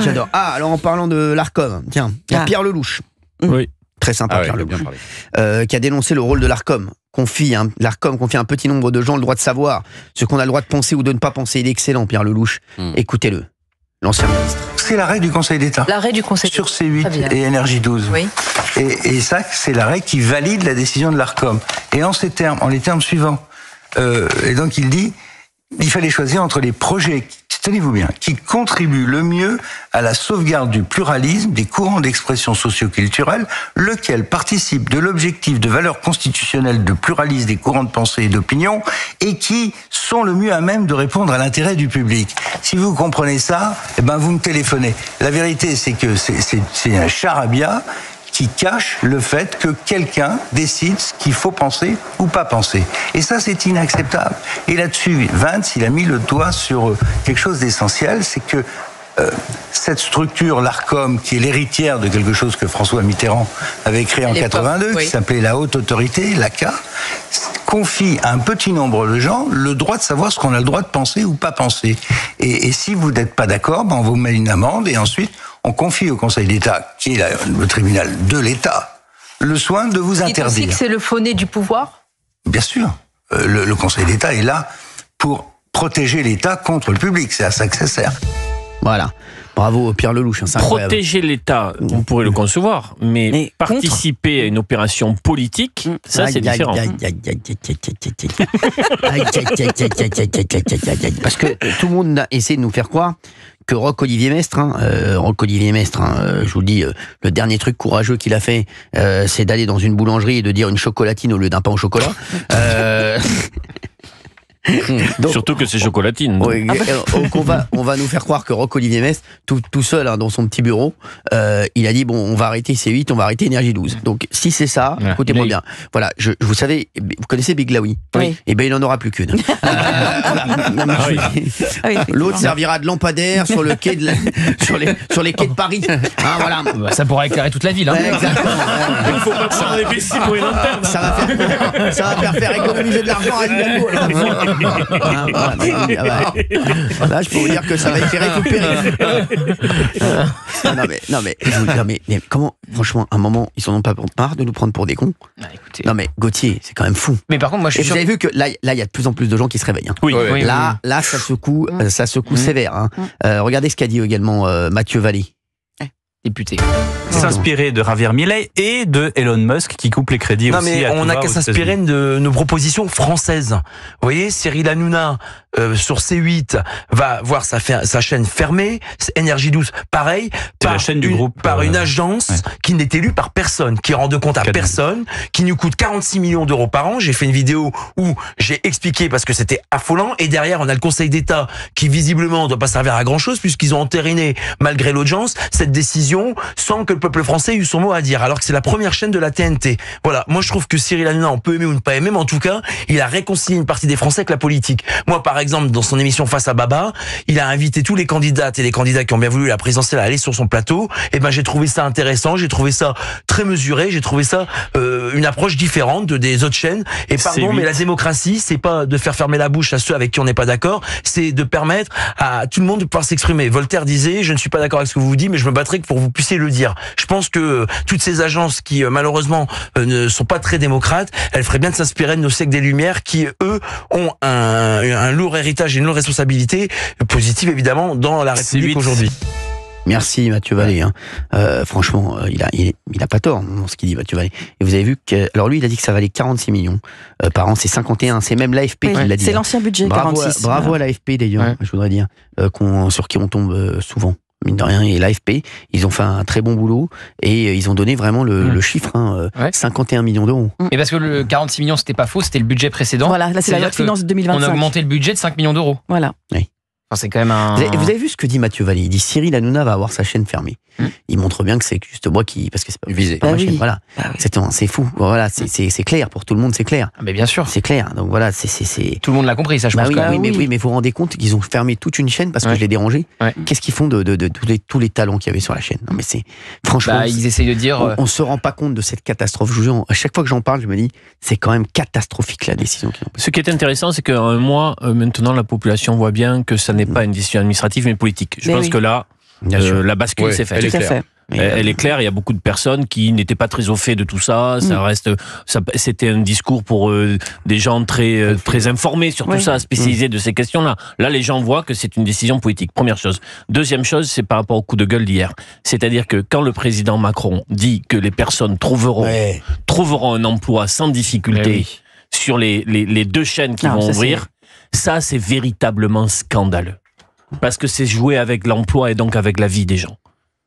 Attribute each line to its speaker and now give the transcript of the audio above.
Speaker 1: J'adore. Ah, alors en parlant de l'Arcom, tiens, il y a Pierre Lelouch.
Speaker 2: Oui.
Speaker 1: Très sympa, Pierre Lelouch, qui a dénoncé le rôle de l'Arcom. L'Arcom confie à un petit nombre de gens le droit de savoir ce qu'on a le droit de penser ou de ne pas penser. Il est excellent, Pierre Lelouch. Écoutez-le, l'ancien ministre.
Speaker 3: C'est l'arrêt du Conseil d'État.
Speaker 4: L'arrêt du Conseil
Speaker 3: sur C8 et Énergie 12.
Speaker 4: Oui.
Speaker 3: Et ça, c'est l'arrêt qui valide la décision de l'Arcom. Et en les termes suivants. Et donc il dit, il fallait choisir entre les projets, tenez-vous bien, qui contribuent le mieux à la sauvegarde du pluralisme des courants d'expression socio-culturelle, lequel participe de l'objectif de valeur constitutionnelle de pluralisme des courants de pensée et d'opinion, et qui sont le mieux à même de répondre à l'intérêt du public. Si vous comprenez ça, eh ben vous me téléphonez. La vérité, c'est que c'est un charabia qui cache le fait que quelqu'un décide ce qu'il faut penser ou pas penser. Et ça, c'est inacceptable. Et là-dessus, Vance, il a mis le doigt sur quelque chose d'essentiel, c'est que cette structure, l'Arcom, qui est l'héritière de quelque chose que François Mitterrand avait créé en 82, qui s'appelait la Haute Autorité, l'ACA, confie à un petit nombre de gens le droit de savoir ce qu'on a le droit de penser ou pas penser. Et si vous n'êtes pas d'accord, on vous met une amende et ensuite on confie au Conseil d'État, qui est le tribunal de l'État, le soin de vous interdire.
Speaker 4: Aussi que c'est le faux-nez du pouvoir ?
Speaker 3: Bien sûr. Le Conseil d'État est là pour protéger l'État contre le public. C'est à ça que ça sert.
Speaker 1: Voilà. Bravo Pierre Lelouch. C'est incroyable.
Speaker 2: Protéger l'État, on pourrait le concevoir, mais participer à une opération politique, ça c'est différent.
Speaker 1: Parce que tout le monde a essayé de nous faire croire que Roch-Olivier Mestre, je vous le dis, le dernier truc courageux qu'il a fait, c'est d'aller dans une boulangerie et de dire une chocolatine au lieu d'un pain au chocolat.
Speaker 2: Donc, surtout que c'est chocolatine.
Speaker 1: Oui, donc on va nous faire croire que Roch-Olivier Mestre, tout seul dans son petit bureau, il a dit bon, on va arrêter C8, on va arrêter Énergie 12. Donc si c'est ça, écoutez-moi bien. Voilà, vous savez, vous connaissez Big Laoui.
Speaker 4: Oui.
Speaker 1: Et ben il en aura plus qu'une. L'autre servira de lampadaire sur le quai sur les quais de Paris. Hein, voilà.
Speaker 5: Ça pourra éclairer toute la ville. Hein.
Speaker 1: Exactement.
Speaker 2: Il faut pas prendre des vesties pour une lanterne.
Speaker 1: Ça va faire économiser de l'argent à Hidalgo. Là, je peux vous dire que ça va éclairer tout le périph'. Non mais comment, franchement, à un moment, ils en ont pas marre de nous prendre pour des cons.
Speaker 5: Écoutez.
Speaker 1: Non mais Gauthier, c'est quand même fou.
Speaker 5: Mais par contre, moi je suis
Speaker 1: sûr. Vous avez vu que là, il y a de plus en plus de gens qui se réveillent. Hein.
Speaker 2: Oui.
Speaker 1: Là, ça secoue sévère. Hein. Regardez ce qu'a dit également Mathieu Vallet.
Speaker 5: Député.
Speaker 6: S'inspirer de Javier Milei et de Elon Musk qui coupe les crédits aussi.
Speaker 7: Non mais on n'a qu'à s'inspirer de nos propositions françaises. Vous voyez, Cyril Hanouna sur C8 va voir sa chaîne fermée, Énergie 12 pareil,
Speaker 6: par la chaîne du groupe,
Speaker 7: par une agence qui n'est élue par personne, qui rend de compte à personne, qui nous coûte 46 millions d'euros par an. J'ai fait une vidéo où j'ai expliqué parce que c'était affolant, et derrière on a le Conseil d'État qui visiblement ne doit pas servir à grand chose puisqu'ils ont entériné, malgré l'audience, cette décision sans que le peuple français ait eu son mot à dire, alors que c'est la première chaîne de la TNT. Voilà, moi je trouve que Cyril Hanouna, on peut aimer ou ne pas aimer, mais en tout cas, il a réconcilié une partie des Français avec la politique. Moi, par exemple, dans son émission Face à Baba, il a invité tous les candidates et les candidats qui ont bien voulu la présidentielle à aller sur son plateau. Et ben, j'ai trouvé ça intéressant, j'ai trouvé ça très mesuré, j'ai trouvé ça une approche différente des autres chaînes. Et pardon, mais la démocratie, c'est pas de faire fermer la bouche à ceux avec qui on n'est pas d'accord, c'est de permettre à tout le monde de pouvoir s'exprimer. Voltaire disait, je ne suis pas d'accord avec ce que vous dites, mais je me battrai pour que vous puissiez le dire. Je pense que toutes ces agences qui malheureusement ne sont pas très démocrates, elles feraient bien de s'inspirer de nos siècles des Lumières qui, eux, ont un lourd héritage et une lourde responsabilité positive évidemment dans la République aujourd'hui.
Speaker 1: Merci Mathieu Vallet. Hein. Franchement, il a pas tort dans ce qu'il dit, Mathieu Vallet. Et vous avez vu que, alors lui, il a dit que ça valait 46 millions par an, c'est 51. C'est même l'AFP qui l'a dit.
Speaker 4: C'est l'ancien budget, 46.
Speaker 1: Bravo à l'AFP d'ailleurs. Je voudrais dire sur qui on tombe souvent. Mine de rien, et l'AFP, ils ont fait un très bon boulot et ils ont donné vraiment le chiffre, 51 millions d'euros.
Speaker 5: Et parce que le 46 millions, c'était pas faux, c'était le budget précédent.
Speaker 4: Voilà, là c'est la loi de finances de 2025.
Speaker 5: On a augmenté le budget de 5 millions d'euros.
Speaker 4: Voilà.
Speaker 1: Oui.
Speaker 5: Enfin, c'est quand même un...
Speaker 1: Vous avez vu ce que dit Mathieu Vallet? Il dit Cyril Hanouna va avoir sa chaîne fermée. Il montre bien que c'est juste moi qui... Parce que c'est pas visé. Chaîne, voilà. C'est fou. Voilà, c'est clair. Pour tout le monde, c'est clair.
Speaker 5: Ah, mais bien sûr.
Speaker 1: C'est clair. Donc voilà,
Speaker 5: Tout le monde l'a compris, ça, je pense.
Speaker 1: Oui, mais vous vous rendez compte qu'ils ont fermé toute une chaîne parce que je l'ai dérangé. Qu'est-ce qu'ils font de tous les talents qu'il y avait sur la chaîne? Non, mais c'est... Franchement...
Speaker 5: ils essayent de dire...
Speaker 1: On se rend pas compte de cette catastrophe. Je vous jure, à chaque fois que j'en parle, je me dis, c'est quand même catastrophique la décision qu'ils ont prise.
Speaker 2: Ce qui est intéressant, c'est qu'en un mois, maintenant, la population voit bien que ça n'est pas une décision administrative, mais politique. Je pense que là, La bascule s'est faite.
Speaker 1: Elle est claire.
Speaker 2: Elle est claire, il y a beaucoup de personnes qui n'étaient pas très au fait de tout ça. C'était un discours pour des gens très informés sur tout ça, spécialisés de ces questions-là. Là, les gens voient que c'est une décision politique. Première chose. Deuxième chose, c'est par rapport au coup de gueule d'hier. C'est-à-dire que quand le président Macron dit que les personnes trouveront un emploi sans difficulté sur les 2 chaînes qui vont ouvrir, ça, c'est véritablement scandaleux. Parce que c'est jouer avec l'emploi et donc avec la vie des gens.